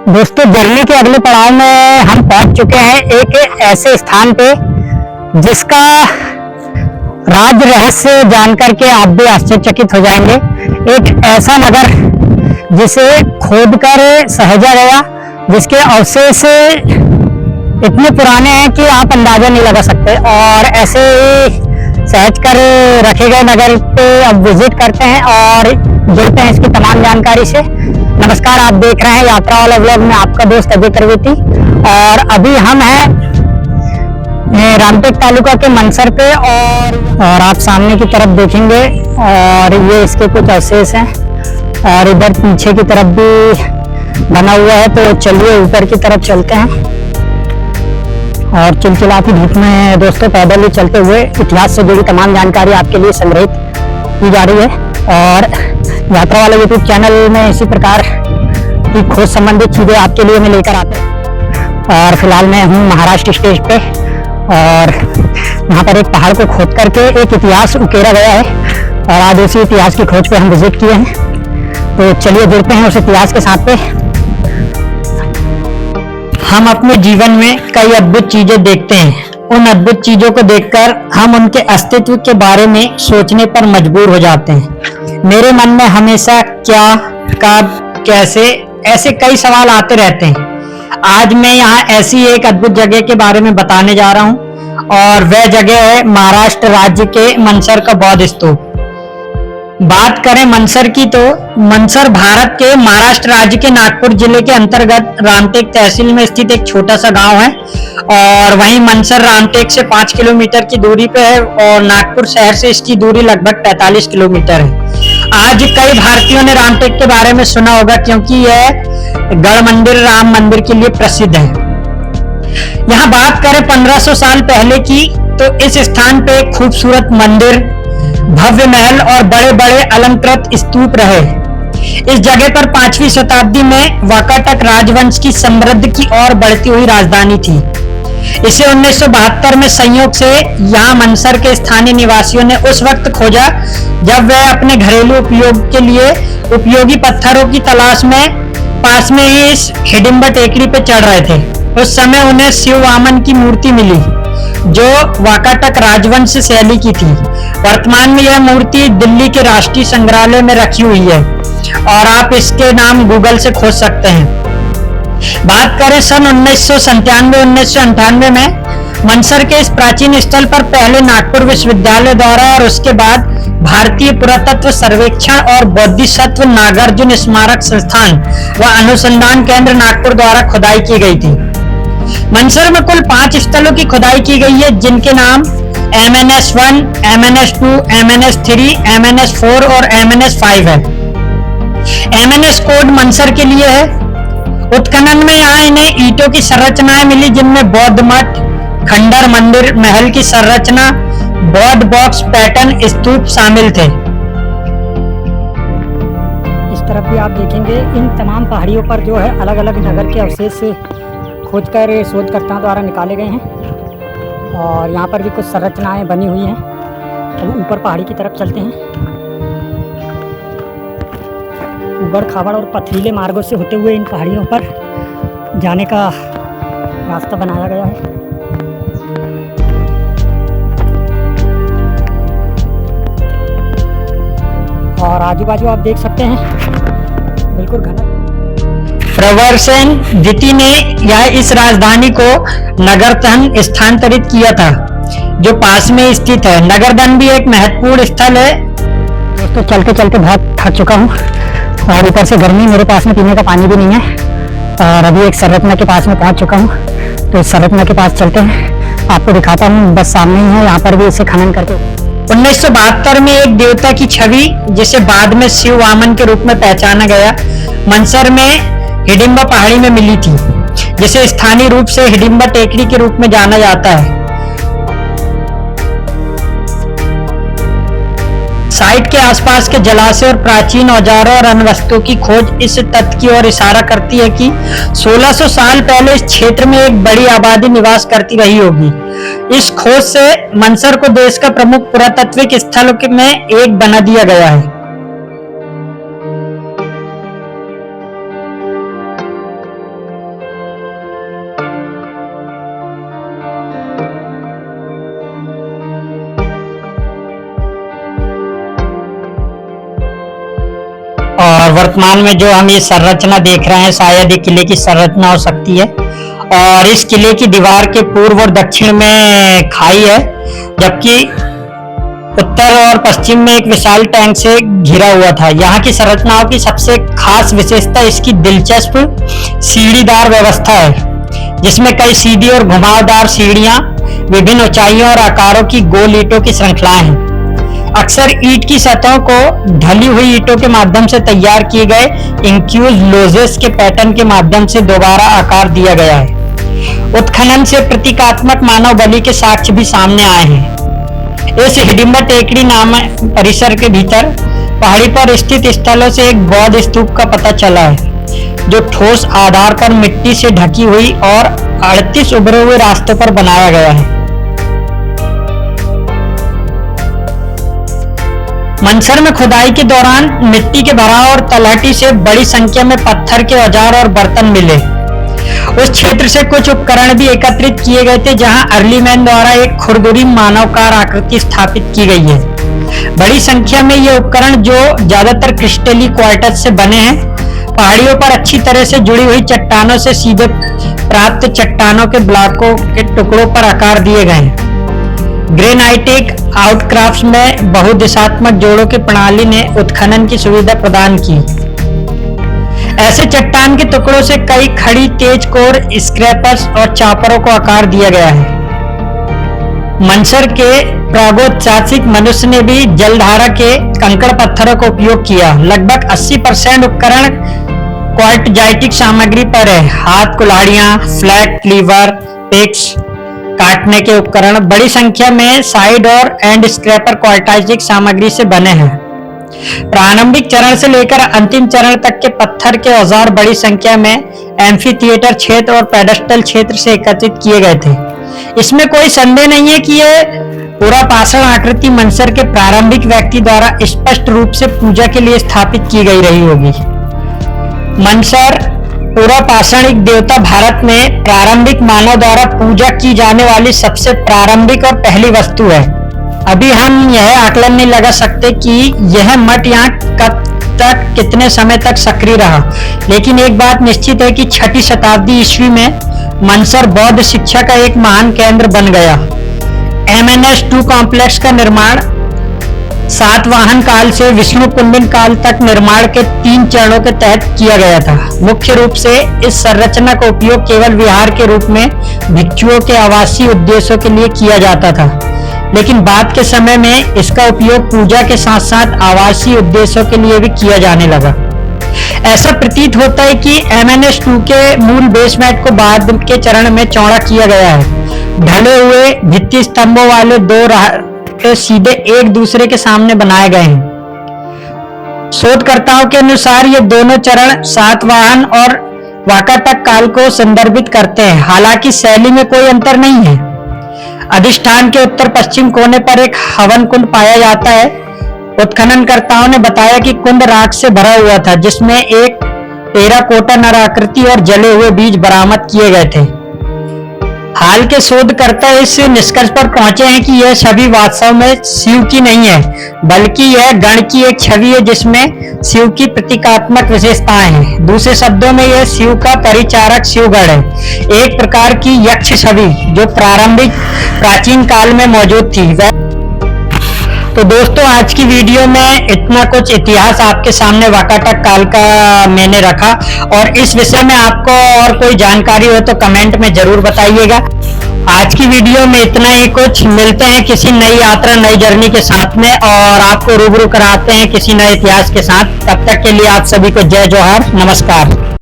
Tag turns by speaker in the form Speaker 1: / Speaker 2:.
Speaker 1: दोस्तों, जर्नी के अगले पड़ाव में हम पहुंच चुके हैं एक ऐसे स्थान पे जिसका राज रहस्य जानकर के आप भी आश्चर्यचकित हो जाएंगे। एक ऐसा नगर जिसे खोदकर सहेजा गया, जिसके अवशेष इतने पुराने हैं कि आप अंदाजा नहीं लगा सकते, और ऐसे सहज कर रखे गए नगर पे अब विजिट करते हैं और जुड़ते हैं इसकी तमाम जानकारी से। नमस्कार, आप देख रहे हैं यात्रा वाला व्लॉग में आपका दोस्त अजय करवेती, और अभी हम हैं रामटेक तालुका के मनसर पे, और आप सामने की तरफ देखेंगे और ये इसके कुछ अवशेष हैं, और इधर पीछे की तरफ भी बना हुआ है। तो चलिए ऊपर की तरफ चलते हैं, और चिलचिलाती धूप में दोस्तों पैदल ही चलते हुए इतिहास से जुड़ी तमाम जानकारी आपके लिए संग्रहित की जा रही है। और यात्रा वाला यूट्यूब चैनल में इसी प्रकार की खोज संबंधित चीजें आपके लिए मैं लेकर आता हूँ। और फिलहाल मैं हूँ महाराष्ट्र स्टेज पे, और यहाँ पर एक पहाड़ को खोद करके एक इतिहास उकेरा गया है, और आज उसी इतिहास की खोज पे हम विजिट किए हैं। तो चलिए जुड़ते हैं उस इतिहास के साथ पे। हम अपने जीवन में कई अद्भुत चीजें देखते हैं। उन अद्भुत चीजों को देखकर हम उनके अस्तित्व के बारे में सोचने पर मजबूर हो जाते हैं। मेरे मन में हमेशा क्या, कब, कैसे ऐसे कई सवाल आते रहते हैं। आज मैं यहाँ ऐसी एक अद्भुत जगह के बारे में बताने जा रहा हूँ, और वह जगह है महाराष्ट्र राज्य के मनसर का बौद्ध स्तूप। बात करें मनसर की, तो मनसर भारत के महाराष्ट्र राज्य के नागपुर जिले के अंतर्गत रामटेक तहसील में स्थित एक छोटा सा गांव है, और वहीं मनसर रामटेक से 5 किलोमीटर की दूरी पे है, और नागपुर शहर से इसकी दूरी लगभग 45 किलोमीटर है। आज कई भारतीयों ने रामटेक के बारे में सुना होगा, क्योंकि यह गढ़ मंदिर राम मंदिर के लिए प्रसिद्ध है। यहाँ बात करें 1500 साल पहले की, तो इस स्थान पे एक खूबसूरत मंदिर, भव्य महल और बड़े बड़े अलंकृत स्तूप रहे। इस जगह पर 5वीं शताब्दी में वाकाटक राजवंश की समृद्धि की ओर बढ़ती हुई राजधानी थी। इसे 1972 में संयोग से यहाँ मनसर के स्थानीय निवासियों ने उस वक्त खोजा जब वे अपने घरेलू उपयोग के लिए उपयोगी पत्थरों की तलाश में पास में ही इस हिडिंबा टेकरी पे चढ़ रहे थे। उस समय उन्हें शिव वामन की मूर्ति मिली, जो वाकाटक राजवंश शैली की थी। वर्तमान में यह मूर्ति दिल्ली के राष्ट्रीय संग्रहालय में रखी हुई है, और आप इसके नाम गूगल से खोज सकते हैं। बात करें सन 1997-1998 में मनसर के इस प्राचीन स्थल पर पहले नागपुर विश्वविद्यालय द्वारा और उसके बाद भारतीय पुरातत्व सर्वेक्षण और बोधिसत्व नागार्जुन स्मारक संस्थान व अनुसंधान केंद्र नागपुर द्वारा खुदाई की गई थी। मनसर में कुल 5 स्थलों की खुदाई की गई है, जिनके नाम MNS1, MNS2, MNS3, MNS4 और MNS5 है। MNS कोड मनसर के लिए है। उत्खनन में यहाँ इन्हें ईंटों की संरचनाएं मिली, जिनमें बौद्ध मठ, खंडर मंदिर, महल की संरचना, बौद्ध बॉक्स पैटर्न स्तूप शामिल थे। इस तरफ भी आप देखेंगे, इन तमाम पहाड़ियों पर जो है अलग अलग नगर के अवशेष खोदकर शोधकर्ताओं द्वारा निकाले गए हैं, और यहाँ पर भी कुछ संरचनाएं बनी हुई हैं। तो ऊपर पहाड़ी की तरफ चलते हैं। उबड़ खाबड़ और पथरीले मार्गों से होते हुए इन पहाड़ियों पर जाने का रास्ता बनाया गया है। और आजू बाजू आप देख सकते हैं बिल्कुल घना। प्रवरसेन द्वितीय ने यह इस राजधानी को नगरधन स्थानांतरित किया था, जो पास में स्थित है। नगरधन भी एक महत्वपूर्ण स्थल है। दोस्तों, चलते चलते बहुत थक चुका हूँ, और ऊपर से गर्मी, मेरे पास में पीने का पानी भी नहीं है, और अभी एक संरचना के पास में पहुंच चुका हूँ। तो इस संरचना के पास चलते हैं, आपको दिखाता हूँ। बस सामने ही है, यहाँ पर भी इसे खनन करके 1972 में एक देवता की छवि, जिसे बाद में शिव वामन के रूप में पहचाना गया, मनसर में हिडिंबा पहाड़ी में मिली थी, जिसे स्थानीय रूप से हिडिंबा टेकरी के रूप में जाना जाता है। साइट के आसपास के जलाशय और प्राचीन औजारों और अन्य वस्तुओं की खोज इस तथ्य की ओर इशारा करती है कि 1600 साल पहले इस क्षेत्र में एक बड़ी आबादी निवास करती रही होगी। इस खोज से मनसर को देश का प्रमुख पुरातात्विक स्थलों में एक बना दिया गया है। वर्तमान में जो हम ये संरचना देख रहे हैं शायद ये किले की संरचना हो सकती है। और इस किले की दीवार के पूर्व और दक्षिण में खाई है, जबकि उत्तर और पश्चिम में एक विशाल टैंक से घिरा हुआ था। यहाँ की संरचनाओं की सबसे खास विशेषता इसकी दिलचस्प सीढ़ीदार व्यवस्था है, जिसमें कई सीधी और घुमावदार सीढ़ियां विभिन्न ऊंचाइयों और आकारों की गोल ईंटों की श्रृंखलाएं हैं। अक्सर ईंट की सतहों को ढली हुई ईंटों के माध्यम से तैयार किए गए इंक्यूज लोजेस के पैटर्न के माध्यम से दोबारा आकार दिया गया है। उत्खनन से प्रतीकात्मक मानव बलि के साक्ष्य भी सामने आए हैं। इस हिडिंबा टेकड़ी नामक परिसर के भीतर पहाड़ी पर स्थित स्थलों से एक बौद्ध स्तूप का पता चला है, जो ठोस आधार पर मिट्टी से ढकी हुई और 38 उभरे हुए रास्तों पर बनाया गया है। मंदसौर में खुदाई के दौरान मिट्टी के भराव और तलहटी से बड़ी संख्या में पत्थर के औजार और बर्तन मिले। उस क्षेत्र से कुछ उपकरण भी एकत्रित किए गए थे, जहां अर्ली मैन द्वारा एक खुरदुरी मानवकार आकृति स्थापित की गई है। बड़ी संख्या में ये उपकरण, जो ज्यादातर क्रिस्टली क्वार्ट्ज से बने हैं, पहाड़ियों पर अच्छी तरह से जुड़ी हुई चट्टानों से सीधे प्राप्त चट्टानों के ब्लॉकों के टुकड़ों पर आकार दिए गए हैं। ग्रेनाइटिक आउटक्रॉप्स में बहुदिशात्मक जोड़ों की प्रणाली ने उत्खनन की सुविधा प्रदान की। ऐसे चट्टान के टुकड़ों से कई खड़ी तेज कोर स्क्रैपर्स और चॉपरों को आकार दिया गया है। मंदसौर के प्रागैतिहासिक मनुष्य ने भी जलधारा के कंकड़ पत्थरों का उपयोग किया। लगभग 80% उपकरण क्वार्टजाइटिक सामग्री पर है। हाथ कुल्हाड़ियां, फ्लैट क्लीवर, पिक्स, काटने के उपकरण बड़ी संख्या में साइड और एंड स्क्रैपर क्वार्टजाइटिक सामग्री से बने हैं। प्रारंभिक चरण से लेकर अंतिम चरण तक के पत्थर के औजार बड़ी संख्या में एम्फीथिएटर क्षेत्र और पेडेस्टल क्षेत्र से एकत्रित किए गए थे। इसमें कोई संदेह नहीं है कि यह पूरा पाषाण आकृति मंदसौर के प्रारंभिक व्यक्ति द्वारा स्पष्ट रूप से पूजा के लिए स्थापित की गई रही होगी। मंदसौर पूरा पाषाणिक देवता भारत में प्रारंभिक मानव द्वारा पूजा की जाने वाली सबसे प्रारंभिक और पहली वस्तु है। अभी हम यह आकलन नहीं लगा सकते कि यह मठ यहाँ कब तक कितने समय तक सक्रिय रहा, लेकिन एक बात निश्चित है कि 6वीं शताब्दी ईस्वी में मंदसौर बौद्ध शिक्षा का एक महान केंद्र बन गया। MNS2 कॉम्प्लेक्स का निर्माण सातवाहन काल से विष्णु कुंडिन काल तक निर्माण के 3 चरणों के तहत किया गया था। मुख्य रूप से इस संरचना का उपयोग केवल विहार के रूप में भिक्षुओं के आवासीय उद्देश्यों के लिए किया जाता था, लेकिन बाद के समय में इसका उपयोग पूजा के साथ साथ आवासीय उद्देश्यों के लिए भी किया जाने लगा। ऐसा प्रतीत होता है कि MNS2 के मूल बेसमेंट को बाद के चरण में चौड़ा किया गया है। ढले हुए भित्ति स्तंभों वाले 2 रास्ते सीधे एक दूसरे के सामने बनाए गए हैं। शोधकर्ताओं के अनुसार ये दोनों चरण सातवाहन और वाकाटक काल को संदर्भित करते हैं। हालांकि शैली में कोई अंतर नहीं है। अधिष्ठान के उत्तर पश्चिम कोने पर एक हवन कुंड पाया जाता है। उत्खननकर्ताओं ने बताया कि कुंड राख से भरा हुआ था, जिसमें एक टेराकोटा नराकृति और जले हुए बीज बरामद किए गए थे। हाल के शोधकर्ता इस निष्कर्ष पर पहुंचे हैं कि यह छवि वास्तव में शिव की नहीं है, बल्कि यह गण की एक छवि है जिसमें शिव की प्रतीकात्मक विशेषताएं हैं। दूसरे शब्दों में यह शिव का परिचारक शिवगण है, एक प्रकार की यक्ष छवि जो प्राचीन काल में मौजूद थी। तो दोस्तों, आज की वीडियो में इतना कुछ इतिहास आपके सामने वाकाटक काल का मैंने रखा, और इस विषय में आपको और कोई जानकारी हो तो कमेंट में जरूर बताइएगा। आज की वीडियो में इतना ही कुछ। मिलते हैं किसी नई यात्रा, नई जर्नी के साथ में, और आपको रूबरू कराते हैं किसी नए इतिहास के साथ। तब तक के लिए आप सभी को जय जोहार, नमस्कार।